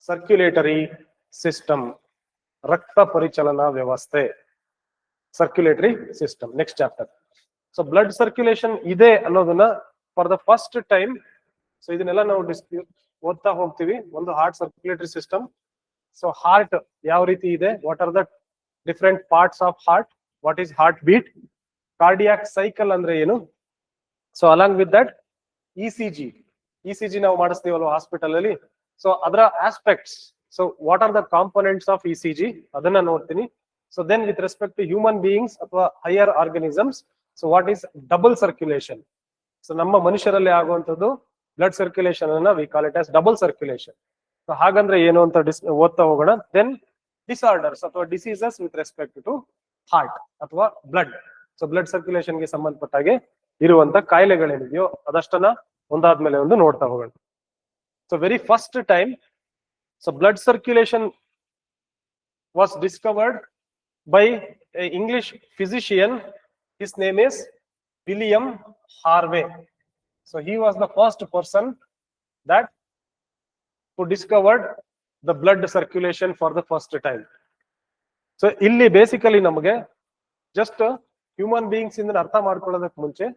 Circulatory system, ರಕ್ತ ಪರಿಚಲನಾ ವ್ಯವಸ್ಥೆ, circulatory system. Next chapter. So blood circulation ಇದೆ ಅನ್ನೋದನ್ನ for the first time, so ಇದನ್ನೆಲ್ಲ ನಾವು ಓದ್ತಾ ಹೋಗ್ತೀವಿ. ಒಂದು heart circulatory system. So heart ಯಾವ ರೀತಿ ಇದೆ, what are the different parts of heart, what is heart beat, cardiac cycle ಅಂದ್ರೆ ಏನು. So along with that ECG ನಾವು ಮಾಡಿಸ್ತೀವಲ್ವ ಹಾಸ್ಪಿಟಲ್ ಅಲ್ಲಿ, ಸೊ ಅದರ aspects, so what are the components of ECG ಅದನ್ನ ನೋಡ್ತೀನಿ. So then with respect to human beings ಅಥವಾ higher organisms, so what is double circulation. So ನಮ್ಮ ಮನುಷ್ಯರಲ್ಲಿ ಆಗುವಂತದ್ದು ಬ್ಲಡ್ ಸರ್ಕ್ಯುಲೇಷನ್ ಅನ್ನ we call it as double circulation. So ಹಾಗಂದ್ರೆ ಏನು ಅಂತ ಓದ್ತಾ ಹೋಗೋಣ. ದೆನ್ ಡಿಸಾರ್ಡರ್ಸ್ ಅಥವಾ diseases with respect to heart ಅಥವಾ ಬ್ಲಡ್. ಸೊ ಬ್ಲಡ್ ಸರ್ಕ್ಯುಲೇಷನ್ ಗೆ ಸಂಬಂಧಪಟ್ಟಾಗೆ ಇರುವಂತ ಕಾಯಿಲೆಗಳೇನಿದೆಯೋ ಅದಷ್ಟನ್ನ ಒಂದಾದ್ಮೇಲೆ ಒಂದು ನೋಡ್ತಾ ಹೋಗೋಣ. So very first time, so blood circulation was discovered by an English physician. His name is William Harvey. So he was the first person that who discovered the blood circulation for the first time. So illi basically ನಮಗೆ just human beings ಇಂದ ಅರ್ಥ ಮಾಡ್ಕೊಳ್ಳೋದಕ್ಕೆ ಮುಂಚೆ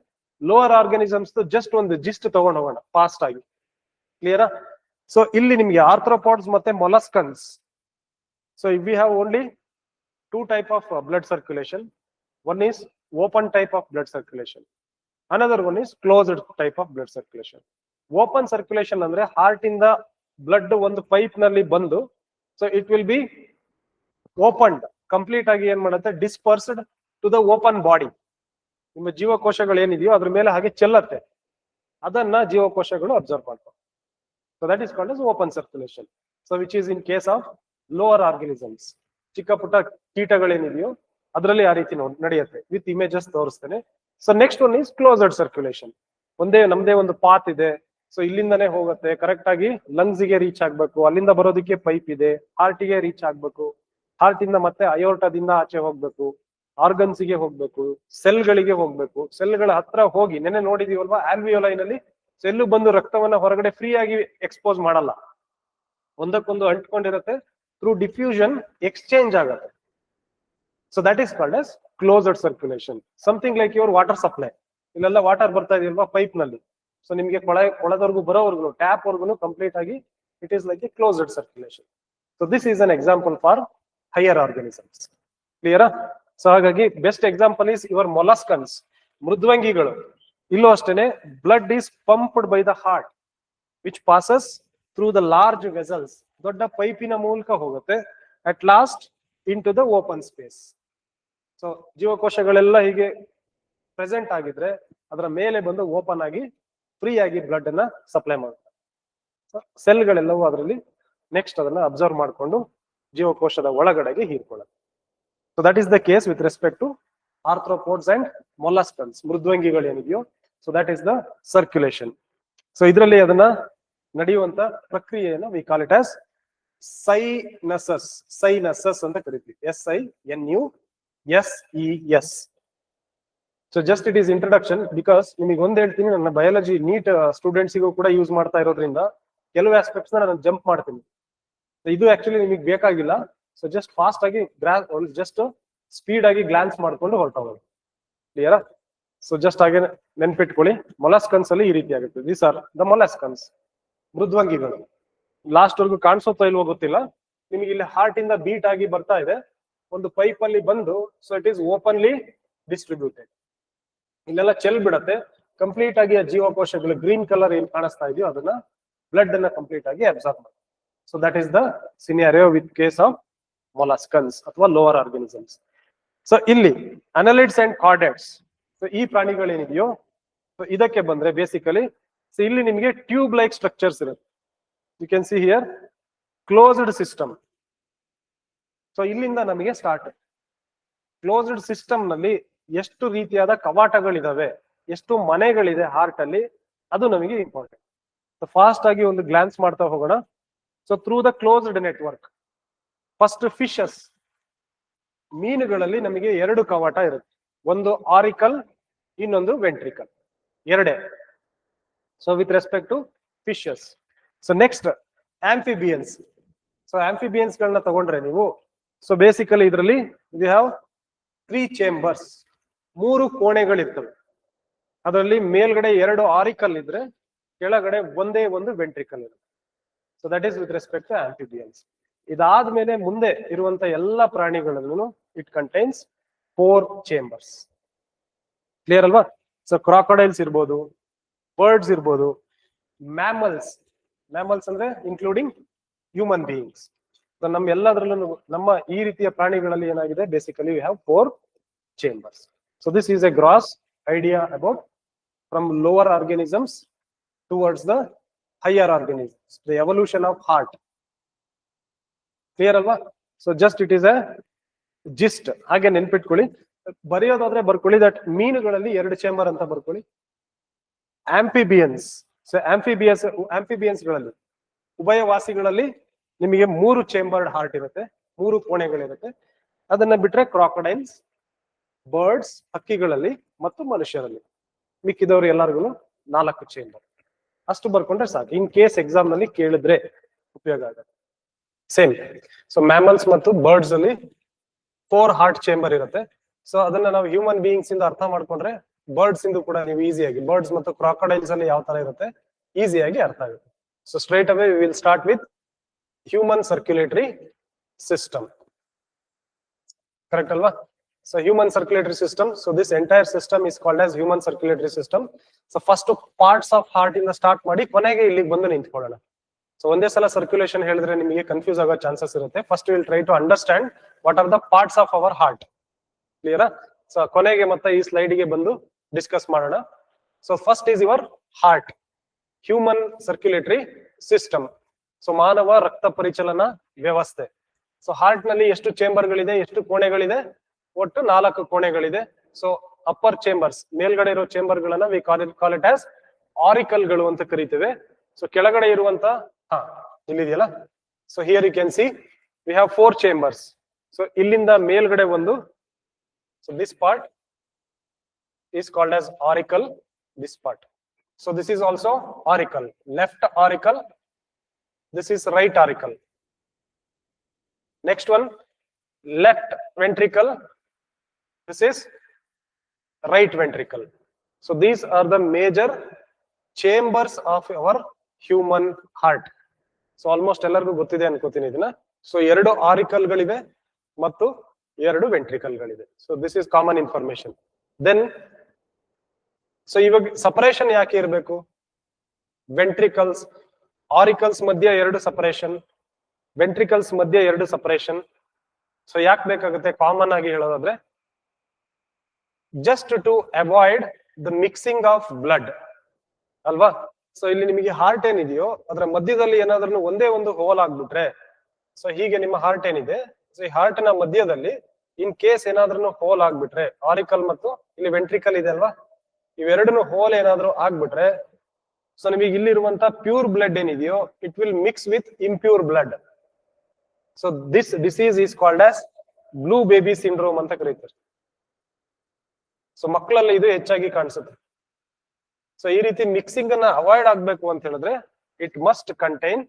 lower organisms just ಒಂದು gist ತಗೊಂಡು ಹೋಗೋಣ fast ಆಗಿ. ಕ್ಲಿಯರಾ? ಸೊ ಇಲ್ಲಿ ನಿಮ್ಗೆ ಆರ್ಥ್ರೋಪಾಡ್ಸ್ ಮತ್ತೆ molluscans. So we have only two type of blood circulation. One is open type of blood circulation, another one is closed type of blood circulation. Open circulation ಅಂದ್ರೆ heart ಇಂದ blood ಒಂದು pipe ನಲ್ಲಿ ಬಂದು, so it will be opened complete ಆಗಿ ಏನ್ ಮಾಡುತ್ತೆ, dispersed to the open body. ನಿಮ್ಮ ಜೀವಕೋಶಗಳು ಏನಿದೆಯೋ ಅದ್ರ ಮೇಲೆ ಹಾಗೆ ಚೆಲ್ಲತ್ತೆ, ಅದನ್ನ ಜೀವಕೋಶಗಳು ಅಬ್ಸರ್ವ್ ಮಾಡ್ತಾವೆ. So that is called as open circulation. So which is in case of lower organisms. ಚಿಕ್ಕ ಪುಟ್ಟ ಕೀಟಗಳೇನಿದೆಯೋ ಅದರಲ್ಲಿ ಆ ರೀತಿ ನಡೆಯುತ್ತೆ. ವಿತ್ ಇಮೇಜಸ್ ತೋರಿಸ್ತೇನೆ. So next one is closed circulation. ನಮ್ದೇ ಒಂದು ಪಾತ್ ಇದೆ. ಸೊ ಇಲ್ಲಿಂದಾನೇ ಹೋಗುತ್ತೆ, ಕರೆಕ್ಟ್ ಆಗಿ ಲಂಗ್ಸ್ ಗೆ ರೀಚ್ ಆಗ್ಬೇಕು, ಅಲ್ಲಿಂದ ಬರೋದಕ್ಕೆ ಪೈಪ್ ಇದೆ, ಹಾರ್ಟ್ ಗೆ ರೀಚ್ ಆಗ್ಬೇಕು, ಹಾರ್ಟ್ ಇಂದ ಮತ್ತೆ ಅಯೋರ್ಟದಿಂದ ಆಚೆ ಹೋಗ್ಬೇಕು, ಆರ್ಗನ್ಸ್ ಗೆ ಹೋಗ್ಬೇಕು, ಸೆಲ್ ಗಳಿಗೆ ಹೋಗ್ಬೇಕು. ಸೆಲ್ಗಳ ಹತ್ರ ಹೋಗಿ ನೆನ್ನೆ ನೋಡಿದೀವಲ್ವಾ ಆಲ್ವಿಯೋಲೈನಲ್ಲಿ ಸೆಲ್ಲು ಬಂದು ರಕ್ತವನ್ನ ಹೊರಗಡೆ ಫ್ರೀ ಆಗಿ ಎಕ್ಸ್ಪೋಸ್ ಮಾಡಲ್ಲ, ಒಂದಕ್ಕೊಂದು ಅಂಟ್ಕೊಂಡಿರುತ್ತೆ. ಥ್ರೂ ಡಿಫ್ಯೂಷನ್ ಎಕ್ಸ್ಚೇಂಜ್ ಆಗುತ್ತೆ. So that is called as closed circulation. Something like your water supply. ಇಲ್ಲೆಲ್ಲ ವಾಟರ್ ಬರ್ತಾ ಇದೆಯಲ್ವಾ ಪೈಪ್ ನಲ್ಲಿ, ಸೊ ನಿಮ್ಗೆ ಕೊಳದವರೆಗೂ ಬರೋವರೆಗೂ ಟ್ಯಾಪ್ ವರ್ಗು ಕಂಪ್ಲೀಟ್ ಆಗಿ it is like a closed circulation. So this is an example for higher organisms. ಕ್ಲಿಯರಾ? So ಹಾಗಾಗಿ best example is your molluscans, ಮೃದ್ವಂಗಿಗಳು. ಇಲ್ಲೂ ಅಷ್ಟೇನೆ, blood is pumped by the heart which passes through the large vessels. ದೊಡ್ಡ ಪೈಪಿನ ಮೂಲಕ ಹೋಗುತ್ತೆ at last into the open space. So ಜೀವಕೋಶಗಳೆಲ್ಲ ಹೀಗೆ ಪ್ರೆಸೆಂಟ್ ಆಗಿದ್ರೆ ಅದರ ಮೇಲೆ ಬಂದು ಓಪನ್ ಆಗಿ ಫ್ರೀ ಆಗಿ ಬ್ಲಡ್ ಅನ್ನ ಸಪ್ಲೈ ಮಾಡುತ್ತೆ. ಸೆಲ್ಗಳೆಲ್ಲವೂ ಅದರಲ್ಲಿ ನೆಕ್ಸ್ಟ್ ಅದನ್ನ ಅಬ್ಸರ್ವ್ ಮಾಡಿಕೊಂಡು ಜೀವಕೋಶದ ಒಳಗಡೆಗೆ ಹೀರ್ಕೊಳ್ಳುತ್ತೆ. So that is the case with respect to arthropods and molluscans, ಮೃದ್ವಂಗಿಗಳು ಏನಿದೆಯೋ. So that is the circulation. So ಇದರಲ್ಲಿ ಅದನ್ನ ನಡೆಯುವಂತ ಪ್ರಕ್ರಿಯೆಯನ್ನು we call it as sinuses ಅಂತ ಕರಿತೀವಿ. SINUSES. So just it is introduction. Because ನಿಮಗೆ ಒಂದ್ ಹೇಳ್ತೀನಿ, ನನ್ನ ಬಯಾಲಜಿ ನೀಟ್ ಸ್ಟೂಡೆಂಟ್ಸಿಗೂ ಕೂಡ ಯೂಸ್ ಮಾಡ್ತಾ ಇರೋದ್ರಿಂದ ಕೆಲವು ಆಸ್ಪೆಕ್ಟ್ಸ್ ನಾನು ಜಂಪ್ ಮಾಡ್ತೀನಿ. ಇದು ಆಕ್ಚುಲಿ ನಿಮಗೆ ಬೇಕಾಗಿಲ್ಲ. ಸೊ ಜಸ್ಟ್ ಫಾಸ್ಟ್ ಆಗಿ ಜಸ್ಟ್ ಸ್ಪೀಡ್ ಆಗಿ ಗ್ಲಾನ್ಸ್ ಮಾಡ್ಕೊಂಡು ಹೊರಟೋಗೋದು. ಕ್ಲಿಯರಾ? ಸೊ ಜಸ್ಟ್ ಹಾಗೆ ನೆನ್ಪಿಟ್ಕೊಳ್ಳಿ, ಮೊಲಸ್ಕನ್ಸ್ ಅಲ್ಲಿ ಈ ರೀತಿ ಆಗುತ್ತೆ. ದೀಸ್ ಆರ್ ದ ಮೊಲಸ್ಕನ್ಸ್, ಮೃದ್ವಂಗಿಗಳು. ಲಾಸ್ಟ್ ವರ್ಗು ಕಾಣಿಸುತ್ತಾ ಇಲ್ವೋ ಗೊತ್ತಿಲ್ಲ ನಿಮಗೆ. ಇಲ್ಲಿ ಹಾರ್ಟ್ ಇಂದ ಬೀಟ್ ಆಗಿ ಬರ್ತಾ ಇದೆ, ಒಂದು ಪೈಪ್ ಅಲ್ಲಿ ಬಂದು, so it is openly distributed. ಇಲ್ಲೆಲ್ಲ ಚೆಲ್ ಬಿಡತ್ತೆ ಕಂಪ್ಲೀಟ್ ಆಗಿ. ಆ ಜೀವಕೋಶಗಳು ಗ್ರೀನ್ ಕಲರ್ ಏನ್ ಕಾಣಿಸ್ತಾ ಇದೆಯೋ ಅದನ್ನ ಬ್ಲಡ್ ಅನ್ನ ಕಂಪ್ಲೀಟ್ ಆಗಿ ಅಬ್ಸರ್ವ್ ಮಾಡಿ. So that is the scenario with case of molluscans ಅಥವಾ ಲೋವರ್ ಆರ್ಗನಿಸಮ್ಸ್. ಸೊ ಇಲ್ಲಿ ಅನಲಿಡ್ಸ್ ಅಂಡ್ ಕಾರ್ಡೆಟ್ಸ್, ಸೊ ಈ ಪ್ರಾಣಿಗಳೇನಿದೆಯೋ, ಸೊ ಇದಕ್ಕೆ ಬಂದ್ರೆ ಬೇಸಿಕಲಿ, ಸೊ ಇಲ್ಲಿ ನಿಮಗೆ ಟ್ಯೂಬ್ ಲೈಕ್ ಸ್ಟ್ರಕ್ಚರ್ಸ್ ಇರುತ್ತೆ. You can see here closed system. So ಇಲ್ಲಿಂದ ನಮಗೆ ಸ್ಟಾರ್ಟ್. ಕ್ಲೋಸ್ಡ್ ಸಿಸ್ಟಮ್ ನಲ್ಲಿ ಎಷ್ಟು ರೀತಿಯಾದ ಕವಾಟಗಳಿದಾವೆ, ಎಷ್ಟು ಮನೆಗಳಿದೆ ಹಾರ್ಟ್ ಅಲ್ಲಿ, ಅದು ನಮಗೆ ಇಂಪಾರ್ಟೆಂಟ್. ಸೊ ಫಾಸ್ಟ್ ಆಗಿ ಒಂದು ಗ್ಲಾನ್ಸ್ ಮಾಡ್ತಾ ಹೋಗೋಣ. So through the closed network, first fishes, ಮೀನುಗಳಲ್ಲಿ ನಮಗೆ ಎರಡು ಕವಾಟ ಇರುತ್ತೆ. ಒಂದು ಆರಿಕಲ್, ಇನ್ನೊಂದು ವೆಂಟ್ರಿಕಲ್, ಎರಡೇ. So with respect to fishes. So next amphibians. So amphibians ಗಳನ್ನ ತಗೊಂಡ್ರೆ ನೀವು, ಸೊ ಬೇಸಿಕಲಿ ಇದರಲ್ಲಿ ವಿ ಹ್ಯಾವ್ 3 ಚೇಂಬರ್ಸ್, 3 ಕೋಣೆಗಳಿರ್ತವೆ. ಅದರಲ್ಲಿ ಮೇಲ್ಗಡೆ 2 ಆರಿಕಲ್ ಇದ್ರೆ ಕೆಳಗಡೆ ಒಂದೇ ಒಂದು ವೆಂಟ್ರಿಕಲ್ ಇರುತ್ತೆ. So that is with respect to amphibians. ಇದಾದ್ಮೇಲೆ ಮುಂದೆ ಇರುವಂತ ಎಲ್ಲಾ ಪ್ರಾಣಿಗಳಲ್ಲೂ ಇಟ್ ಕಂಟೈನ್ಸ್ 4 ಚೇಂಬರ್ಸ್. ಕ್ಲಿಯರ್ ಅಲ್ವಾ? ಸೊ ಕ್ರಾಕೊಡೈಲ್ಸ್ ಇರ್ಬೋದು, ಬರ್ಡ್ಸ್ ಇರ್ಬೋದು, ಮ್ಯಾಮಲ್ಸ್ ಅಂದ್ರೆ ಇನ್ಕ್ಲೂಡಿಂಗ್ ಹ್ಯೂಮನ್ ಬೀಯಿಂಗ್ಸ್. ಸೊ ನಮ್ಮ ಎಲ್ಲದರಲ್ಲೂ ನಮ್ಮ ಈ ರೀತಿಯ ಪ್ರಾಣಿಗಳಲ್ಲಿ ಏನಾಗಿದೆ, basically we have 4 chambers. So this is a gross idea about from lower organisms towards the higher organisms, the evolution of heart. Clear ಅಲ್ವಾ? So just it is a gist. ಹಾಗೆ ನೆನ್ಪಿಟ್ಕೊಳ್ಳಿ, ಬರೆಯೋದಾದ್ರೆ ಬರ್ಕೊಳ್ಳಿ ದಟ್ ಮೀನುಗಳಲ್ಲಿ 2 ಚೇಂಬರ್ ಅಂತ ಬರ್ಕೊಳ್ಳಿ. Amphibians, so amphibians ಗಳಲ್ಲಿ ಉಭಯವಾಸಿಗಳಲ್ಲಿ ನಿಮಗೆ 3 chambered heart ಇರುತ್ತೆ, 3 ಕೋಣೆಗಳಿರುತ್ತೆ. ಅದನ್ನ ಬಿಟ್ರೆ ಕ್ರಾಕೊಡೈಲ್ಸ್, ಬರ್ಡ್ಸ್ ಹಕ್ಕಿಗಳಲ್ಲಿ ಮತ್ತು ಮನುಷ್ಯರಲ್ಲಿ ಮಿಕ್ಕಿದವರು ಎಲ್ಲರಿಗೂ 4 ಚೇಂಬರ್. ಅಷ್ಟು ಬರ್ಕೊಂಡ್ರೆ ಸಾಕು. ಇನ್ ಕೇಸ್ ಎಕ್ಸಾಮ್ ನಲ್ಲಿ ಕೇಳಿದ್ರೆ ಉಪಯೋಗ ಆಗುತ್ತೆ. ಸೇಮ್. ಸೊ ಮ್ಯಾಮಲ್ಸ್ ಮತ್ತು ಬರ್ಡ್ಸ್ ಅಲ್ಲಿ 4 ಹಾರ್ಟ್ ಚೇಂಬರ್ ಇರುತ್ತೆ. ಸೊ ಅದನ್ನ ನಾವು ಹ್ಯೂಮನ್ ಬೀಯಿಂಗ್ಸ್ ಇಂದ ಅರ್ಥ ಮಾಡ್ಕೊಂಡ್ರೆ ಬರ್ಡ್ಸ್ ಇಂದು ಕೂಡ ನೀವು ಈಸಿಯಾಗಿ, ಬರ್ಡ್ಸ್ ಮತ್ತು ಕ್ರಾಕೊಡೈಲ್ಸ್ ಅಲ್ಲಿ ಯಾವ ತರ ಇರುತ್ತೆ ಈಸಿಯಾಗಿ ಅರ್ಥ ಆಗುತ್ತೆ. So straight away we will start with human circulatory system. Correct ಅಲ್ವಾ? So human circulatory system. So this entire system is called as human circulatory system. So first parts of heart ಇಂದ ಸ್ಟಾರ್ಟ್ ಮಾಡಿ ಕೊನೆಗೆ ಇಲ್ಲಿಗೆ ಬಂದು ನಿಂತ್ಕೊಳ್ಳೋಣ. So ಒಂದೇ ಸಲ circulation ಹೇಳಿದ್ರೆ ನಿಮಗೆ ಕನ್ಫ್ಯೂಸ್ ಆಗೋ ಚಾನ್ಸಸ್ ಇರುತ್ತೆ. First will try to understand what are the parts of our heart. ಕ್ಲಿಯರಾ? ಸೊ ಕೊನೆಗೆ ಮತ್ತೆ ಈ ಸ್ಲೈಡ್ ಗೆ ಬಂದು ಡಿಸ್ಕಸ್ ಮಾಡೋಣ. So first is your heart, human circulatory system. So ಮಾನವ ರಕ್ತ ಪರಿಚಲನಾ ವ್ಯವಸ್ಥೆ. ಸೊ ಹಾರ್ಟ್ ನಲ್ಲಿ ಎಷ್ಟು ಚೇಂಬರ್ಗಳಿದೆ, ಎಷ್ಟು ಕೋಣೆಗಳಿದೆ? ಒಟ್ಟು 4 ಕೋಣೆಗಳಿದೆ. ಸೊ ಅಪ್ಪರ್ ಚೇಂಬರ್ಸ್, ಮೇಲ್ಗಡೆ ಇರೋ ಚೇಂಬರ್ ಗಳನ್ನ we call it as auricle ಗಳು ಅಂತ ಕರಿತೇವೆ. ಸೊ ಕೆಳಗಡೆ ಇರುವಂತ ಇಲ್ಲಿದೆಯಲ್ಲ, so here you can see we have 4 chambers. So ಇಲ್ಲಿಂದ ಮೇಲ್ಗಡೆ ಒಂದು, so this part is called as auricle, this part. So this is also auricle, left auricle, this is right auricle. Next one, left ventricle, this is right ventricle. So these are the major chambers of our human heart. So almost ಎಲ್ಲರಿಗೂ ಗೊತ್ತಿದೆ ಅನ್ಕೋತೀನಿ ಇದನ್ನ. So 2 auricle ಗಳಿವೆ ಮತ್ತು 2 ventricle ಗಳಿವೆ. So this is common information. Then so ಇವಾಗ separation ಯಾಕೆ ಇರಬೇಕು? ವೆಂಟ್ರಿಕಲ್ಸ್, ಆರಿಕಲ್ಸ್ ಮಧ್ಯ 2 ಸಪರೇಷನ್, ವೆಂಟ್ರಿಕಲ್ಸ್ ಮಧ್ಯ 2 ಸಪರೇಷನ್. ಸೊ ಯಾಕೆ ಬೇಕಾಗುತ್ತೆ ಕಾಮನ್ ಆಗಿ ಹೇಳೋದಾದ್ರೆ, just to avoid the mixing of blood ಅಲ್ವಾ? ಸೊ ಇಲ್ಲಿ ನಿಮಗೆ ಹಾರ್ಟ್ ಏನಿದೆಯೋ ಅದರ ಮಧ್ಯದಲ್ಲಿ ಏನಾದ್ರೂ ಒಂದೇ ಒಂದು ಹೋಲ್ ಆಗ್ಬಿಟ್ರೆ, ಸೊ ಹೀಗೆ ನಿಮ್ಮ ಹಾರ್ಟ್ ಏನಿದೆ, ಸೊ ಈ ಹಾರ್ಟ್ ನ ಮಧ್ಯದಲ್ಲಿ ಇನ್ ಕೇಸ್ ಏನಾದ್ರೂ ಹೋಲ್ ಆಗ್ಬಿಟ್ರೆ, ಆರಿಕಲ್ ಮತ್ತು ಇಲ್ಲಿ ವೆಂಟ್ರಿಕಲ್ ಇದೆ ಅಲ್ವಾ, ಇವೆರಡನ್ನು ಹೋಲ್ ಏನಾದ್ರೂ ಆಗ್ಬಿಟ್ರೆ, ಸೊ ನಿಮಗೆ ಇಲ್ಲಿರುವಂತ ಪ್ಯೂರ್ ಬ್ಲಡ್ ಏನಿದೆಯೋ it will mix with impure blood. So this disease is called as blue baby syndrome ಅಂತ ಕರೀತಾರೆ. ಸೊ ಮಕ್ಕಳಲ್ಲಿ ಇದು ಹೆಚ್ಚಾಗಿ ಕಾಣಿಸುತ್ತೆ. ಸೊ ಈ ರೀತಿ ಮಿಕ್ಸಿಂಗ್ ಅನ್ನ ಅವಾಯ್ಡ್ ಆಗ್ಬೇಕು ಅಂತ ಹೇಳಿದ್ರೆ it must contain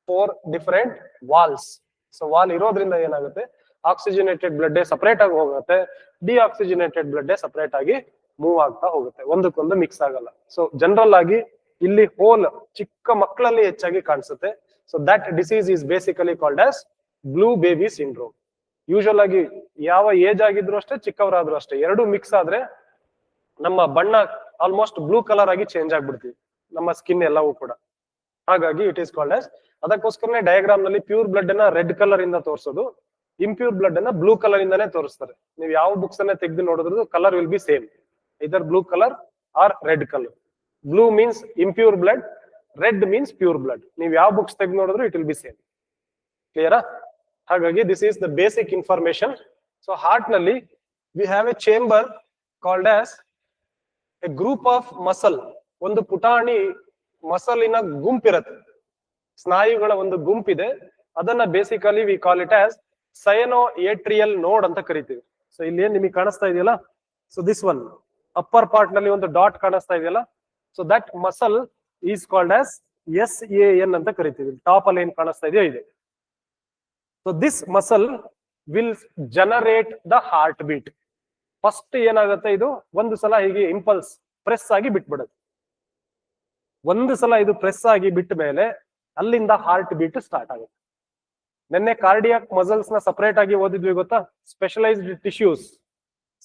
4 different walls. So wall ಇರೋದ್ರಿಂದ ಏನಾಗುತ್ತೆ, ಆಕ್ಸಿಜನೇಟೆಡ್ ಬ್ಲಡ್ ಸಪರೇಟ್ ಆಗಿ ಹೋಗುತ್ತೆ, ಡಿಆಕ್ಸಿಜನೇಟೆಡ್ ಬ್ಲಡ್ ಸಪರೇಟ್ ಆಗಿ ಮೂವ್ ಆಗ್ತಾ ಹೋಗುತ್ತೆ, ಒಂದಕ್ಕೊಂದು ಮಿಕ್ಸ್ ಆಗಲ್ಲ. ಸೊ ಜನರಲ್ ಆಗಿ ಇಲ್ಲಿ ಹೋಲ್ ಚಿಕ್ಕ ಮಕ್ಕಳಲ್ಲಿ ಹೆಚ್ಚಾಗಿ ಕಾಣಿಸುತ್ತೆ. So that disease is basically called as blue baby syndrome. Usual ಆಗಿ ಯಾವ ಏಜ್ ಆಗಿದ್ರು ಅಷ್ಟೇ, ಚಿಕ್ಕವರಾದ್ರೂ ಅಷ್ಟೇ, 2 ಮಿಕ್ಸ್ ಆದ್ರೆ ನಮ್ಮ ಬಣ್ಣ ಆಲ್ಮೋಸ್ಟ್ ಬ್ಲೂ ಕಲರ್ ಆಗಿ ಚೇಂಜ್ ಆಗ್ಬಿಡ್ತೀವಿ, ನಮ್ಮ ಸ್ಕಿನ್ ಎಲ್ಲವೂ ಕೂಡ. ಹಾಗಾಗಿ ಇಟ್ ಈಸ್ ಕಾಲ್ಡ್ ಆಸ್, ಅದಕ್ಕೋಸ್ಕರನೇ ಡಯಾಗ್ರಾಮ್ ನಲ್ಲಿ ಪ್ಯೂರ್ ಬ್ಲಡ್ ಅನ್ನ ರೆಡ್ ಕಲರ್ ಇಂದ ತೋರಿಸೋದು, ಇಂಪ್ಯೂರ್ ಬ್ಲಡ್ ಅನ್ನ ಬ್ಲೂ ಕಲರ್ ಇಂದಾನೇ ತೋರಿಸ್ತಾರೆ. ನೀವು ಯಾವ ಬುಕ್ಸ್ ಅನ್ನ ತೆಗೆದು ನೋಡಿದ್ರು colour will be same, either blue colour or red colour. Blue means impure blood, red means pure blood. ನೀವು ಯಾವ ಬುಕ್ಸ್ ತೆಗೆದು ನೋಡಿದ್ರು ಇಟ್ ವಿಲ್ ಬಿ ಸೇಮ್. ಕ್ಲಿಯರಾ? ಹಾಗಾಗಿ this is the basic information. So heart ನಲ್ಲಿ we have a chamber called as a group of muscle. ಒಂದು ಪುಟಾಣಿ ಮಸಲಿನ ಗುಂಪಿರುತ್ತೆ, ಸ್ನಾಯುಗಳ ಒಂದು ಗುಂಪಿದೆ. ಅದನ್ನ basically we call it as sino atrial node ಅಂತ ಕರಿತೀವಿ. ಸೊ ಇಲ್ಲಿ ಏನ್ ನಿಮಗೆ ಕಾಣಿಸ್ತಾ ಇದೆಯಲ್ಲ, so this one upper part ನಲ್ಲಿ ಒಂದು ಡಾಟ್ ಕಾಣಿಸ್ತಾ ಇದೆಯಲ್ಲ, so that muscle is called as SAN ಅಂತ ಕರಿತೀವಿ. ಟಾಪ್ ಅಲ್ಲಿ ಏನ್ ಕಾಣಿಸ್ತಾ ಇದೆಯೋ ಇದೆ. So this muscle will generate the heart beat. First ಏನಾಗುತ್ತೆ, ಇದು ಒಂದು ಸಲ ಹೀಗೆ ಇಂಪಲ್ಸ್ ಪ್ರೆಸ್ ಆಗಿ ಬಿಟ್ಬಿಡುತ್ತೆ. ಒಂದು ಸಲ ಇದು ಪ್ರೆಸ್ ಆಗಿ ಬಿಟ್ಟ ಮೇಲೆ ಅಲ್ಲಿಂದ ಹಾರ್ಟ್ ಬೀಟ್ ಸ್ಟಾರ್ಟ್ ಆಗುತ್ತೆ. ನಿನ್ನೆ ಕಾರ್ಡಿಯಾಕ್ ಮಸಲ್ಸ್ ನ ಸಪರೇಟ್ ಆಗಿ ಓದಿದ್ವಿ ಗೊತ್ತಾ? Specialised tissues,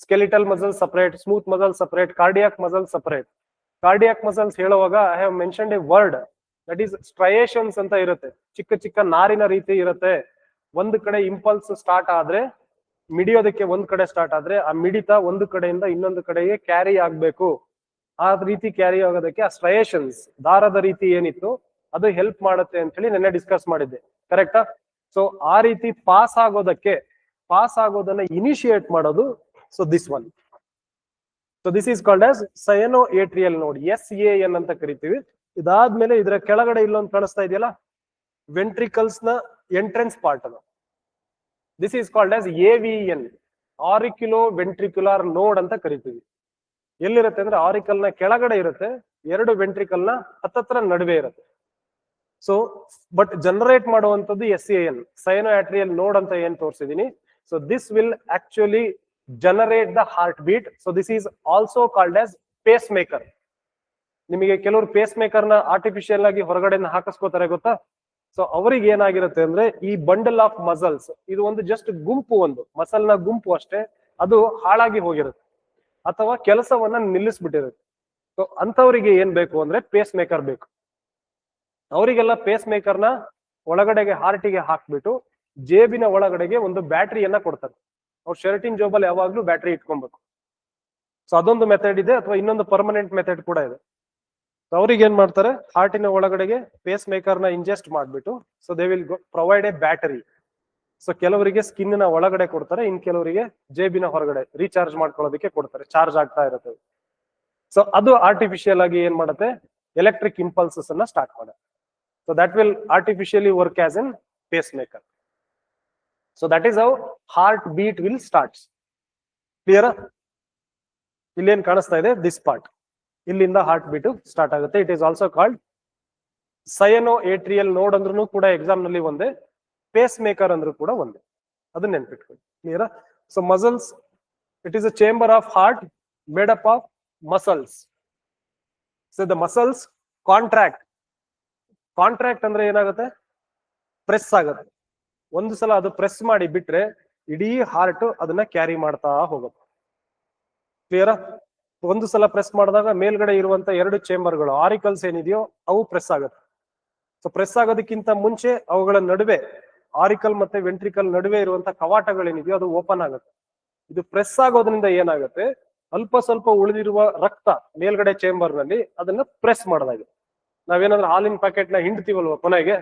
skeletal muscle separate, smooth muscle separate, cardiac muscle separate. Cardiac muscles ಹೇಳುವಾಗ I have mentioned a word that is striations ಅಂತ ಇರುತ್ತೆ. ಚಿಕ್ಕ ಚಿಕ್ಕ ನಾರಿನ ರೀತಿ ಇರುತ್ತೆ. ಒಂದು ಕಡೆ ಇಂಪಲ್ಸ್ ಸ್ಟಾರ್ಟ್ ಆದ್ರೆ, ಮಿಡಿಯೋದಕ್ಕೆ ಒಂದ್ ಕಡೆ ಸ್ಟಾರ್ಟ್ ಆದ್ರೆ ಆ ಮಿಡಿತ ಒಂದು ಕಡೆಯಿಂದ ಇನ್ನೊಂದು ಕಡೆಗೆ ಕ್ಯಾರಿ ಆಗ್ಬೇಕು. ಆ ರೀತಿ ಕ್ಯಾರಿ ಆಗೋದಕ್ಕೆ ಆ ಸ್ಟ್ರಯೇಷನ್ಸ್, ದಾರದ ರೀತಿ ಏನಿತ್ತು ಅದು ಹೆಲ್ಪ್ ಮಾಡುತ್ತೆ ಅಂತ ಹೇಳಿ ನೆನ್ನೆ ಡಿಸ್ಕಸ್ ಮಾಡಿದ್ದೆ, ಕರೆಕ್ಟಾ? ಸೊ ಆ ರೀತಿ ಪಾಸ್ ಆಗೋದನ್ನ ಇನಿಶಿಯೇಟ್ ಮಾಡೋದು so this one. So this is called as ಸಯನೋ atrial ನೋಡ್, SAN ಅಂತ ಕರಿತೀವಿ. ಇದಾದ್ಮೇಲೆ ಇದರ ಕೆಳಗಡೆ ಇಲ್ಲೊಂದು ಕಾಣಿಸ್ತಾ ಇದೆಯಲ್ಲ, ವೆಂಟ್ರಿಕಲ್ಸ್ ನ ಎಂಟ್ರೆನ್ಸ್ ಪಾರ್ಟ್ ಅದು. This is called as AVN, auriculo ventricular node ಅಂತ ಕರಿತೀವಿ. ಎಲ್ಲಿರುತ್ತೆ ಅಂದ್ರೆ ಆರಿಕಲ್ ನ ಕೆಳಗಡೆ ಇರುತ್ತೆ, ಎರಡು ವೆಂಟ್ರಿಕಲ್ ನ ಹತ್ತತ್ರ ನಡುವೆ ಇರುತ್ತೆ. ಸೊ ಬಟ್ ಜನರೇಟ್ ಮಾಡುವಂತದ್ದು SAN, ಸೈನೋ ಆಟ್ರಿಯಲ್ ನೋಡ್ ಅಂತ ಏನ್ ತೋರಿಸಿದೀನಿ. So this will actually generate the heartbeat. So this is also called as phase maker. ನಿಮಗೆ ಕೆಲವರು ಪೇಸ್ ಮೇಕರ್ ನ ಆರ್ಟಿಫಿಷಿಯಲ್ ಆಗಿ ಹೊರಗಡೆ ಹಾಕಿಸ್ಕೋತಾರೆ ಗೊತ್ತಾ? ಸೊ ಅವ್ರಿಗೆ ಏನಾಗಿರುತ್ತೆ ಅಂದ್ರೆ ಈ ಬಂಡಲ್ ಆಫ್ ಮಸಲ್ಸ್, ಇದು ಒಂದು ಜಸ್ಟ್ ಗುಂಪು, ಒಂದು ಮಸಲ್ ನ ಗುಂಪು ಅಷ್ಟೇ, ಅದು ಹಾಳಾಗಿ ಹೋಗಿರುತ್ತೆ ಅಥವಾ ಕೆಲಸವನ್ನ ನಿಲ್ಲಿಸ್ಬಿಟ್ಟಿರುತ್ತೆ. ಸೊ ಅಂತವರಿಗೆ ಏನ್ ಬೇಕು ಅಂದ್ರೆ ಪೇಸ್ ಮೇಕರ್ ಬೇಕು. ಅವರಿಗೆಲ್ಲ ಪೇಸ್ ಮೇಕರ್ ನ ಒಳಗಡೆಗೆ ಹಾರ್ಟಿಗೆ ಹಾಕ್ಬಿಟ್ಟು ಜೇಬಿನ ಒಳಗಡೆಗೆ ಒಂದು ಬ್ಯಾಟ್ರಿಯನ್ನ ಕೊಡ್ತಾರೆ. ಅವ್ರ ಶರ್ಟಿನ್ ಜೋಬಲ್ಲಿ ಯಾವಾಗ್ಲೂ ಬ್ಯಾಟ್ರಿ ಇಟ್ಕೊಬೇಕು. ಸೊ ಅದೊಂದು ಮೆಥಡ್ ಇದೆ, ಅಥವಾ ಇನ್ನೊಂದು ಪರ್ಮನೆಂಟ್ ಮೆಥಡ್ ಕೂಡ ಇದೆ. ಅವ್ರಿಗೆ ಏನ್ ಮಾಡ್ತಾರೆ, ಹಾರ್ಟಿನ ಒಳಗಡೆಗೆ ಪೇಸ್ ಮೇಕರ್ ನ ಇಂಜೆಸ್ಟ್ ಮಾಡ್ಬಿಟ್ಟು so they will provide A battery. So ಕೆಲವರಿಗೆ ಸ್ಕಿನ್ ನ ಒಳಗಡೆ ಕೊಡ್ತಾರೆ, ಇನ್ ಕೆಲವರಿಗೆ ಜೇಬಿನ ಹೊರಗಡೆ ರೀಚಾರ್ಜ್ ಮಾಡ್ಕೊಳ್ಳೋದಕ್ಕೆ ಕೊಡ್ತಾರೆ, ಚಾರ್ಜ್ ಆಗ್ತಾ ಇರುತ್ತೆ. ಸೊ ಅದು ಆರ್ಟಿಫಿಷಿಯಲ್ ಆಗಿ ಏನ್ ಮಾಡುತ್ತೆ, ಎಲೆಕ್ಟ್ರಿಕ್ ಇಂಪಲ್ಸಸ್ ಅನ್ನ ಸ್ಟಾರ್ಟ್ ಮಾಡುತ್ತೆ. So that will artificially work as an phase maker. So that is how heartbeat will starts. Clear? ಇಲ್ಲೇನ್ ಕಾಣಿಸ್ತಾ ಇದೆ, ದಿಸ್ ಪಾರ್ಟ್, ಇಲ್ಲಿಂದ ಹಾರ್ಟ್ ಬೀಟ್ ಸ್ಟಾರ್ಟ್ ಆಗುತ್ತೆ. It is also called sino atrial node ಅಂದ್ರೂ ಕೂಡ exam ನಲ್ಲಿ ಒಂದೇ, phase maker ಅಂದ್ರೂ ಕೂಡ ಒಂದೇ, ಅದನ್ನ ನೆನ್ಪಿಟ್ಕೊಳ್ಳಿ. Clear? So muscles, it is a chamber of heart made up of muscles. So the muscles contract ಅಂದ್ರೆ ಏನಾಗುತ್ತೆ, ಪ್ರೆಸ್ ಆಗುತ್ತೆ. ಒಂದು ಸಲ ಅದು ಪ್ರೆಸ್ ಮಾಡಿ ಬಿಟ್ರೆ ಇಡೀ ಹಾರ್ಟ್ ಅದನ್ನ ಕ್ಯಾರಿ ಮಾಡ್ತಾ ಹೋಗುತ್ತೆ. ಕ್ಲಿಯರ್? ಒಂದು ಸಲ ಪ್ರೆಸ್ ಮಾಡಿದಾಗ ಮೇಲ್ಗಡೆ ಇರುವಂತ ಎರಡು ಚೇಂಬರ್ಗಳು, ಆರಿಕಲ್ಸ್ ಏನಿದೆಯೋ ಅವು ಪ್ರೆಸ್ ಆಗುತ್ತೆ. ಸೊ ಪ್ರೆಸ್ ಆಗೋದಕ್ಕಿಂತ ಮುಂಚೆ ಅವುಗಳ ನಡುವೆ, ಆರಿಕಲ್ ಮತ್ತೆ ವೆಂಟ್ರಿಕಲ್ ನಡುವೆ ಇರುವಂತ ಕವಾಟಗಳೇನಿದೆಯೋ ಅದು ಓಪನ್ ಆಗುತ್ತೆ. ಇದು ಪ್ರೆಸ್ ಆಗೋದ್ರಿಂದ ಏನಾಗುತ್ತೆ, ಅಲ್ಪ ಸ್ವಲ್ಪ ಉಳಿದಿರುವ ರಕ್ತ ಮೇಲ್ಗಡೆ ಚೇಂಬರ್ ನಲ್ಲಿ ಅದನ್ನ ಪ್ರೆಸ್ ಮಾಡೋದಾಗಿದೆ. ನಾವೇನಾದ್ರೂ ಹಾಲಿನ ಪ್ಯಾಕೆಟ್ ನ ಹಿಂಡ್ತೀವಲ್ವ ಕೊನೆಗೆ,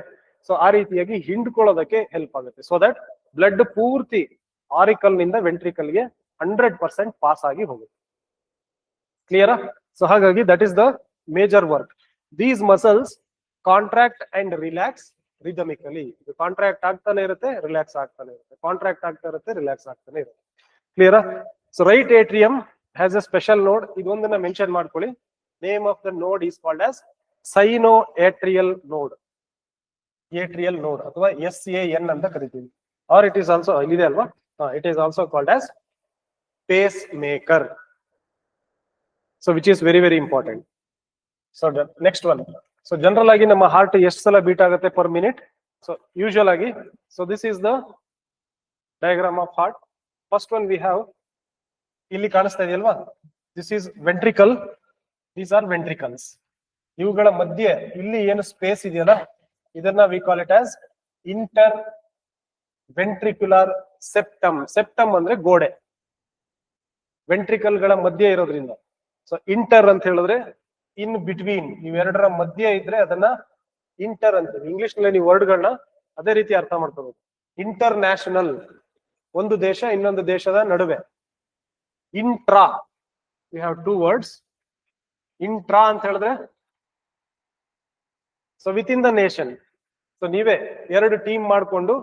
ಸೊ ಆ ರೀತಿಯಾಗಿ ಹಿಂಡ್ಕೊಳ್ಳೋದಕ್ಕೆ ಹೆಲ್ಪ್ ಆಗುತ್ತೆ. ಸೊ ದಟ್ ಬ್ಲಡ್ ಪೂರ್ತಿ ಆರಿಕಲ್ ನಿಂದ ವೆಂಟ್ರಿಕಲ್ ಗೆ 100% ಪಾಸ್ ಆಗಿ ಹೋಗುತ್ತೆ. ಕ್ಲಿಯರ್? ಸೊ ಹಾಗಾಗಿ that is the major work. These muscles contract and relax rhythmically. ಇದು ಕಾಂಟ್ರಾಕ್ಟ್ ಆಗ್ತಾನೆ ಇರುತ್ತೆ, ರಿಲ್ಯಾಕ್ಸ್ ಆಗ್ತಾನೆ ಇರುತ್ತೆ, ಕಾಂಟ್ರಾಕ್ಟ್ ಆಗ್ತಾ ಇರುತ್ತೆ, ರಿಲ್ಯಾಕ್ಸ್ ಆಗ್ತಾನೆ ಇರುತ್ತೆ. Clear? So right atrium has a special ನೋಡ್. ಇದೊಂದನ್ನ ಮೆನ್ಷನ್ ಮಾಡ್ಕೊಳ್ಳಿ. ನೇಮ್ ಆಫ್ ದ ನೋಡ್ is called as sino atrial ನೋಡ್, ಏಟ್ರಿಯಲ್ ನೋಡ್ ಅಥವಾ SAN ಅಂತ ಕರಿತೀವಿ. ಆರ್ ಇಟ್ ಈಸ್ ಆಲ್ಸೋ, ಇಲ್ಲಿದೆ ಅಲ್ವಾ, it is also called as phase maker. So which is very very important. So next one. So general ಆಗಿ ನಮ್ಮ ಹಾರ್ಟ್ ಎಷ್ಟು ಸಲ ಬೀಟ್ ಆಗುತ್ತೆ ಪರ್ ಮಿನಿಟ್? ಸೊ ಯೂಶುವಲ್ ಆಗಿ, so this is the diagram of heart. First one we have, ಇಲ್ಲಿ ಕಾಣಿಸ್ತಾ ಇದೆಯಲ್ವಾ, this is ventricle, these are ventricles. ಇವುಗಳ ಮಧ್ಯೆ ಇಲ್ಲಿ ಏನು ಸ್ಪೇಸ್ ಇದೆಯಲ್ಲ, ಇದನ್ನ we call it as interventricular septum. Septum ಅಂದ್ರೆ ಗೋಡೆ, ವೆಂಟ್ರಿಕಲ್ ಗಳ ಮಧ್ಯೆ ಇರೋದ್ರಿಂದ. ಸೊ ಇಂಟರ್ ಅಂತ ಹೇಳಿದ್ರೆ ಇನ್ ಬಿಟ್ವೀನ್, ಇವೆರಡರ ಮಧ್ಯೆ ಇದ್ರೆ ಅದನ್ನ ಇಂಟರ್ ಅಂತ. ಇಂಗ್ಲಿಷ್ ನಲ್ಲಿ ನೀವು ವರ್ಡ್ಗಳನ್ನ ಅದೇ ರೀತಿ ಅರ್ಥ ಮಾಡ್ಕೋಬೇಕು. ಇಂಟರ್ ನ್ಯಾಷನಲ್, ಒಂದು ದೇಶ ಇನ್ನೊಂದು ದೇಶದ ನಡುವೆ. Intra, we have two words. Intra ಅಂತ ಹೇಳಿದ್ರೆ so with in the nation. So ನೀವೇ ಎರಡು ಟೀಮ್ ಮಾಡ್ಕೊಂಡು,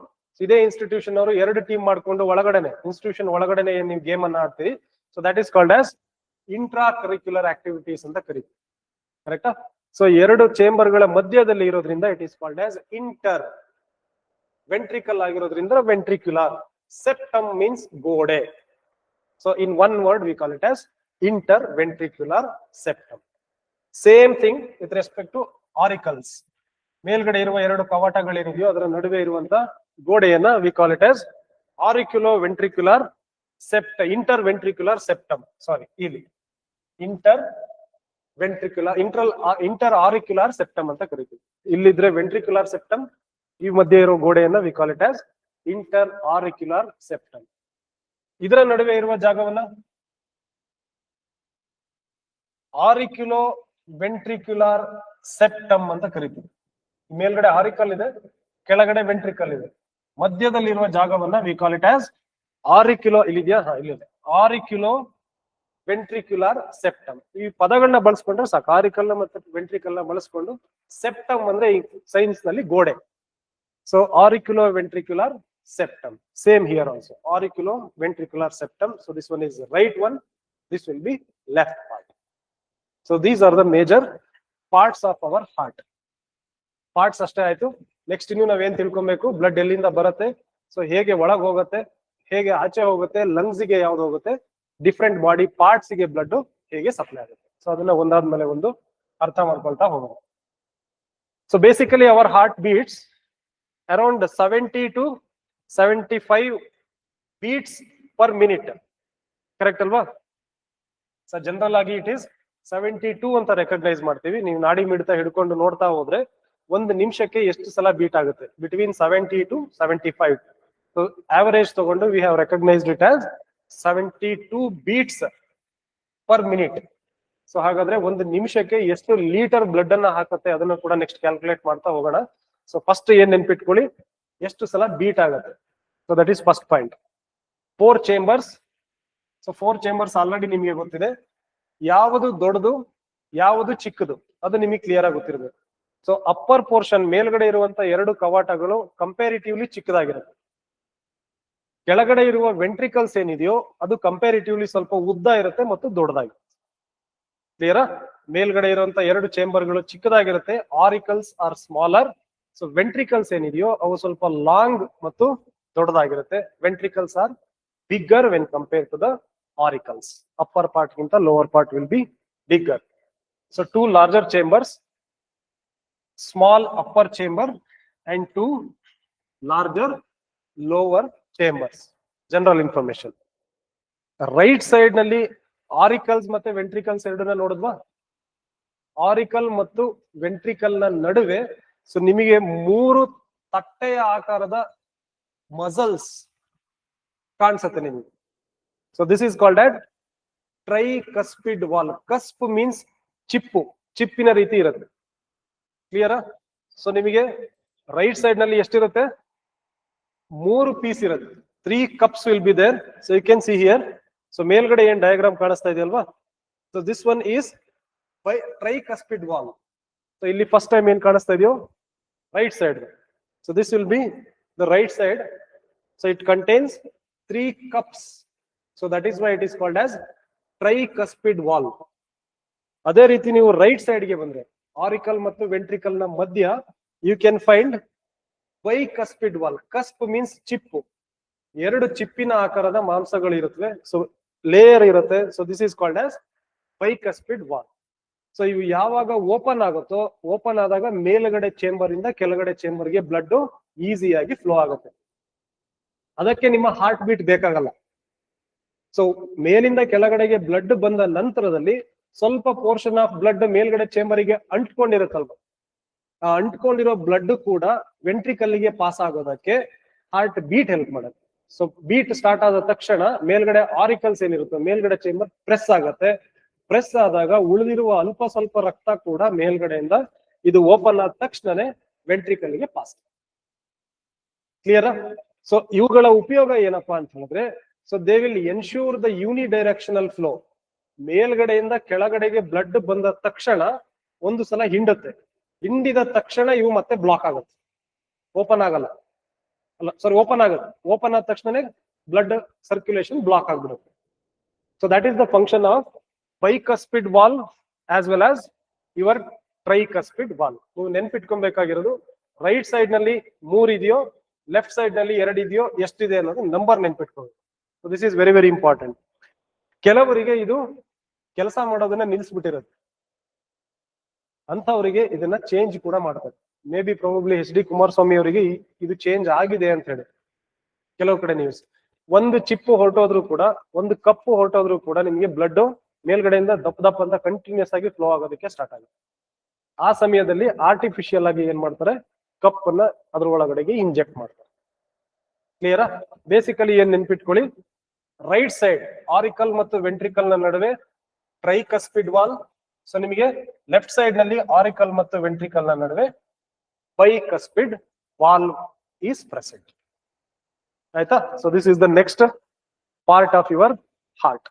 ಇದೇ ಇನ್ಸ್ಟಿಟ್ಯೂಷನ್ ಅವರು ಎರಡು ಟೀಮ್ ಮಾಡ್ಕೊಂಡು ಒಳಗಡೆನೆ, ಇನ್ಸ್ಟಿಟ್ಯೂಷನ್ ಒಳಗಡೆನೆ ನೀವು ಗೇಮ್ ಅನ್ನ ಆಡ್ತೀರಿ. So that is called as intra curricular activities ಅಂತ ಕರೀತೀವಿ. ಕರೆಕ್ಟಾ? ಸೊ ಎರಡು ಚೇಂಬರ್ ಗಳ ಮಧ್ಯದಲ್ಲಿ ಇರೋದ್ರಿಂದ it is called as inter. Ventricle ಆಗಿರೋದ್ರಿಂದ ವೆಂಟ್ರಿಕ್ಯುಲರ್. ಸೆಪ್ಟಮ್ ಮೀನ್ಸ್ ಗೋಡೆ. So in one word we call it as interventricular septum. Same thing with respect to auricles. ಮೇಲ್ಗಡೆ ಇರುವ ಎರಡು ಕವಾಟಗಳೇನಿದೆಯೋ ಅದರ ನಡುವೆ ಇರುವಂತ ಗೋಡೆಯನ್ನ we call it as auriculo ventricular interventricular septum. Sorry, ಇಲ್ಲಿ ಇಂಟರ್ ಆರಿಕ್ಯುಲರ್ ಸೆಪ್ಟಮ್ ಅಂತ ಕರಿತೀವಿ. ಇಲ್ಲಿದ್ರೆ ವೆಂಟ್ರಿಕ್ಯುಲರ್ ಸೆಪ್ಟಮ್, ಈ ಮಧ್ಯೆ ಇರೋ ಗೋಡೆಯನ್ನ we call it as inter auricular septum. ಇದರ ನಡುವೆ ಇರುವ ಜಾಗವನ್ನ ಆರಿಕ್ಯುಲೋ ವೆಂಟ್ರಿಕ್ಯುಲರ್ ಸೆಪ್ಟಮ್ ಅಂತ ಕರಿತೀವಿ. ಮೇಲ್ಗಡೆ ಆರಿಕಲ್ ಇದೆ, ಕೆಳಗಡೆ ವೆಂಟ್ರಿಕಲ್ ಇದೆ, ಮಧ್ಯದಲ್ಲಿರುವ ಜಾಗವನ್ನ ವಿ ಕಾಲ್ ಇಟ್ ಆಸ್ ಆರಿಕ್ಯುಲೋ. ಇಲ್ಲಿದೆಯಾ? ಇಲ್ಲಿದೆ. ಆರಿಕ್ಯುಲೋ ವೆಂಟ್ರಿಕ್ಯುಲರ್ ಸೆಪ್ಟಮ್. ಈ ಪದಗಳನ್ನ ಬಳಸ್ಕೊಂಡ್ರೆ ಸಾಕು. ಆರಿಕಲ್ ಮತ್ತೆ ವೆಂಟ್ರಿಕಲ್ ನ ಬಳಸ್ಕೊಂಡು ಸೆಪ್ಟಮ್ ಅಂದ್ರೆ ಈ ಸೈನ್ಸ್ ನಲ್ಲಿ ಗೋಡೆ. So auriculo ventricular septum. Same here also. Auriculoventricular septum. So this one is the right one. This will be left part. So these are the major parts of our heart. Parts ಅಷ್ಟೇ ಆಯ್ತು. Next ಇನ್ನು ನಾವೇನ್ ತಿಳ್ಕೊಬೇಕು, blood ಎಲ್ಲಿಂದ ಬರುತ್ತೆ, so ಹೇಗೆ ಒಳಗೆ ಹೋಗುತ್ತೆ, ಹೇಗೆ ಆಚೆ ಹೋಗುತ್ತೆ, ಲಂಗ್ಸ್ ಗೆ ಯಾವ್ದು ಹೋಗುತ್ತೆ, ಡಿಫ್ರೆಂಟ್ ಬಾಡಿ ಪಾರ್ಟ್ಸ್ ಗೆ ಬ್ಲಡ್ ಹೇಗೆ ಸಪ್ಲೈ ಆಗುತ್ತೆ. ಸೊ ಅದನ್ನ ಒಂದಾದ್ಮೇಲೆ ಒಂದು ಅರ್ಥ ಮಾಡ್ಕೊಳ್ತಾ ಹೋಗೋಣ. So basically our heart beats around 70 to 75 beats per minute. Correct ಅಲ್ವಾ? ಸೊ ಜನರಲ್ ಆಗಿ ಇಟ್ ಇಸ್ 72 ಅಂತ ರೆಕಗ್ನೈಸ್ ಮಾಡ್ತೀವಿ. ನೀವು ನಾಡಿ ಮಿಡಿತ ಹಿಡ್ಕೊಂಡು ನೋಡ್ತಾ ಹೋದ್ರೆ ಒಂದು ನಿಮಿಷಕ್ಕೆ ಎಷ್ಟು ಸಲ ಬೀಟ್ ಆಗುತ್ತೆ, ಬಿಟ್ವೀನ್ 70 to 75. ಸೊ ಆವರೇಜ್ ತಗೊಂಡು we have recognised it as 72 beats per minute. So ಹಾಗಾದ್ರೆ ಒಂದು ನಿಮಿಷಕ್ಕೆ ಎಷ್ಟು ಲೀಟರ್ ಬ್ಲಡ್ ಅನ್ನ ಹಾಕುತ್ತೆ ಅದನ್ನು ಕೂಡ ನೆಕ್ಸ್ಟ್ ಕ್ಯಾಲ್ಕುಲೇಟ್ ಮಾಡ್ತಾ ಹೋಗೋಣ. ಸೊ ಫಸ್ಟ್ ಏನ್ ನೆನ್ಪಿಟ್ಕೊಳ್ಳಿ, ಎಷ್ಟು ಸಲ ಬೀಟ್ ಆಗುತ್ತೆ. So that is first point. 4 chambers. So 4 chambers already ನಿಮಗೆ ಗೊತ್ತಿದೆ. ಯಾವುದು ದೊಡ್ಡದು ಯಾವುದು ಚಿಕ್ಕದು ಅದು ನಿಮಗೆ ಕ್ಲಿಯರ್ ಆಗಿ ಗೊತ್ತಿರಬೇಕು. ಸೊ ಅಪ್ಪರ್ ಪೋರ್ಷನ್ ಮೇಲ್ಗಡೆ ಇರುವಂತ ಎರಡು ಕವಾಟಗಳು ಕಂಪ್ಯಾರಿಟಿವ್ಲಿ ಚಿಕ್ಕದಾಗಿರುತ್ತೆ. ಕೆಳಗಡೆ ಇರುವ ವೆಂಟ್ರಿಕಲ್ಸ್ ಏನಿದೆಯೋ ಅದು ಕಂಪ್ಯಾರಿಟಿವ್ಲಿ ಸ್ವಲ್ಪ ಉದ್ದ ಇರುತ್ತೆ ಮತ್ತು ದೊಡ್ಡದಾಗಿರುತ್ತೆ. ಕ್ಲಿಯರಾ? ಮೇಲ್ಗಡೆ ಇರುವಂತ ಎರಡು ಚೇಂಬರ್ಗಳು ಚಿಕ್ಕದಾಗಿರುತ್ತೆ, auricles are smaller. So ventricles ಏನಿದೆಯೋ ಅವು ಸ್ವಲ್ಪ ಲಾಂಗ್ ಮತ್ತು ದೊಡ್ಡದಾಗಿರುತ್ತೆ. Ventricles are bigger when compare to the auricles. Upper part ಗಿಂತ lower part will be bigger. So 2 larger chambers, small upper chamber and 2 larger lower chambers. General information. Right side ನಲ್ಲಿ auricles ಮತ್ತೆ ventricles ಎರಡನ್ನ ನೋಡಿದ್ವಾ? Auricle ಮತ್ತು ventricle ನ ನಡುವೆ so ನಿಮಗೆ 3 ತಟ್ಟೆಯ ಆಕಾರದ ಮಸಲ್ಸ್ ಕಾಣಿಸುತ್ತೆ ನಿಮಗೆ. So this is called as tricuspid valve. Cusp means ಚಿಪ್ಪು, ಚಿಪ್ಪಿನ ರೀತಿ ಇರುತ್ತೆ. ಕ್ಲಿಯರಾ? ಸೊ ನಿಮಗೆ ರೈಟ್ ಸೈಡ್ ನಲ್ಲಿ ಎಷ್ಟಿರುತ್ತೆ? 3 ಪೀಸ್ ಇರುತ್ತೆ. 3 cups will be there. So you can see here. So ಮೇಲ್ಗಡೆ ಏನ್ ಡಯಾಗ್ರಾಮ್ ಕಾಣಿಸ್ತಾ ಇದೆಯಲ್ವಾ? So this one is bi tricuspid valve. So ಇಲ್ಲಿ ಫಸ್ಟ್ ಟೈಮ್ ಏನ್ ಕಾಣಿಸ್ತಾ ಇದೆಯೋ right side. So this will be the right side. So it contains 3 cups. So that is why it is called as tricuspid valve. ಅದೇ ರೀತಿ ನೀವು right side ಗೆ ಬಂದ್ರೆ auricle ಮತ್ತು ವೆಂಟ್ರಿಕಲ್ ನ ಮಧ್ಯ you can find bicuspid valve. Cusp means ಚಿಪ್ಪು. 2 ಚಿಪ್ಪಿನ ಆಕಾರದ ಮಾಂಸಗಳು ಇರುತ್ತವೆ. ಸೊ ಲೇಯರ್ ಇರುತ್ತೆ. So this is called as bicuspid valve. So ಇವು ಯಾವಾಗ ಓಪನ್ ಆಗುತ್ತೋ, ಓಪನ್ ಆದಾಗ ಮೇಲ್ಗಡೆ ಚೇಂಬರ್ ಇಂದ ಕೆಳಗಡೆ ಚೇಂಬರ್ ಗೆ ಬ್ಲಡ್ ಈಸಿಯಾಗಿ ಫ್ಲೋ ಆಗುತ್ತೆ. ಅದಕ್ಕೆ ನಿಮ್ಮ ಹಾರ್ಟ್ ಬೀಟ್ ಬೇಕಾಗಲ್ಲ. ಸೊ ಮೇಲಿಂದ ಕೆಳಗಡೆಗೆ ಬ್ಲಡ್ ಬಂದ ನಂತರದಲ್ಲಿ ಸ್ವಲ್ಪ ಪೋರ್ಷನ್ ಆಫ್ ಬ್ಲಡ್ ಮೇಲ್ಗಡೆ ಚೇಂಬರಿಗೆ ಅಂಟ್ಕೊಂಡಿರುತ್ತಲ್ವ, ಆ ಅಂಟ್ಕೊಂಡಿರೋ ಬ್ಲಡ್ ಕೂಡ ವೆಂಟ್ರಿಕಲ್ಗೆ ಪಾಸ್ ಆಗೋದಕ್ಕೆ ಹಾರ್ಟ್ ಬೀಟ್ ಹೆಲ್ಪ್ ಮಾಡುತ್ತೆ. ಸೊ ಬೀಟ್ ಸ್ಟಾರ್ಟ್ ಆದ ತಕ್ಷಣ ಮೇಲ್ಗಡೆ ಆರಿಕಲ್ಸ್ ಏನಿರುತ್ತೆ ಮೇಲ್ಗಡೆ ಚೇಂಬರ್ ಪ್ರೆಸ್ ಆಗುತ್ತೆ. ಪ್ರೆಸ್ ಆದಾಗ ಉಳಿದಿರುವ ಅಲ್ಪ ಸ್ವಲ್ಪ ರಕ್ತ ಕೂಡ ಮೇಲ್ಗಡೆಯಿಂದ ಇದು ಓಪನ್ ಆದ ತಕ್ಷಣನೇ ವೆಂಟ್ರಿಕಲ್ಗೆ ಪಾಸ್. ಕ್ಲಿಯರಾ? ಸೊ ಇವುಗಳ ಉಪಯೋಗ ಏನಪ್ಪಾ ಅಂತ ಹೇಳಿದ್ರೆ, so they will ensure the unidirectional flow. ಮೇಲ್ಗಡೆಯಿಂದ ಕೆಳಗಡೆಗೆ ಬ್ಲಡ್ ಬಂದ ತಕ್ಷಣ ಒಂದು ಸಲ ಹಿಂಡುತ್ತೆ. ಹಿಂಡಿದ ತಕ್ಷಣ ಇವು ಮತ್ತೆ ಬ್ಲಾಕ್ ಆಗುತ್ತೆ, ಓಪನ್ ಆಗಲ್ಲ. ಅಲ್ಲ ಸಾರಿ, ಓಪನ್ ಆಗುತ್ತೆ. ಓಪನ್ ಆದ ತಕ್ಷಣನೇ ಬ್ಲಡ್ ಸರ್ಕ್ಯುಲೇಷನ್ ಬ್ಲಾಕ್ ಆಗ್ಬಿಡುತ್ತೆ. So that is the function of bicuspid valve as well as your tricuspid valve. ನೀವು ನೆನ್ಪಿಟ್ಕೊಬೇಕಾಗಿರೋದು, ರೈಟ್ ಸೈಡ್ ನಲ್ಲಿ 3 ಇದೆಯೋ ಲೆಫ್ಟ್ ಸೈಡ್ ನಲ್ಲಿ 2 ಇದೆಯೋ ಎಷ್ಟಿದೆ ಅನ್ನೋದು ನಂಬರ್ ನೆನ್ಪಿಟ್ಕೋಬೇಕು. So this is very very important. ಕೆಲವರಿಗೆ ಇದು ಕೆಲಸ ಮಾಡೋದನ್ನ ನಿಲ್ಸ್ಬಿಟ್ಟಿರುತ್ತೆ, ಅಂತವರಿಗೆ ಇದನ್ನ ಚೇಂಜ್ ಕೂಡ ಮಾಡ್ತಾರೆ. May be probably H D Kumaraswamy ಅವರಿಗೆ ಇದು ಚೇಂಜ್ ಆಗಿದೆ ಅಂತ ಹೇಳಿ ಕೆಲವು ಕಡೆ ನ್ಯೂಸ್. ಒಂದು ಚಿಪ್ಪು ಹೊರಟೋದ್ರು ಕೂಡ, ಒಂದು ಕಪ್ಪು ಹೊರಟೋದ್ರು ಕೂಡ ನಿಮಗೆ ಬ್ಲಡ್ ಮೇಲ್ಗಡೆಯಿಂದ ದಪ್ಪ ದಪ್ಪ ಅಂತ ಕಂಟಿನ್ಯೂಸ್ ಆಗಿ ಫ್ಲೋ ಆಗೋದಕ್ಕೆ ಸ್ಟಾರ್ಟ್ ಆಗುತ್ತೆ. ಆ ಸಮಯದಲ್ಲಿ ಆರ್ಟಿಫಿಷಿಯಲ್ ಆಗಿ ಏನ್ ಮಾಡ್ತಾರೆ, ಕಪ್ ಅನ್ನ ಅದ್ರ ಒಳಗಡೆಗೆ ಇಂಜೆಕ್ಟ್ ಮಾಡ್ತಾರೆ. ಕ್ಲಿಯರಾ? ಬೇಸಿಕಲಿ ಏನ್ ನೆನ್ಪಿಟ್ಕೊಳ್ಳಿ, ರೈಟ್ ಸೈಡ್ ಆರಿಕಲ್ ಮತ್ತು ವೆಂಟ್ರಿಕಲ್ ನ ನಡುವೆ ಟ್ರೈಕಸ್ಪಿಡ್ ವಾಲ್. ಸೊ ನಿಮಗೆ ಲೆಫ್ಟ್ ಸೈಡ್ ನಲ್ಲಿ ಆರಿಕಲ್ ಮತ್ತು ವೆಂಟ್ರಿಕಲ್ ನ ನಡುವೆ ಬೈಕಸ್ಪಿಡ್ ವಾಲ್ ಈಸ್ ಪ್ರೆಸೆಂಟ್. ಆಯ್ತಾ? So this is the next part of your heart.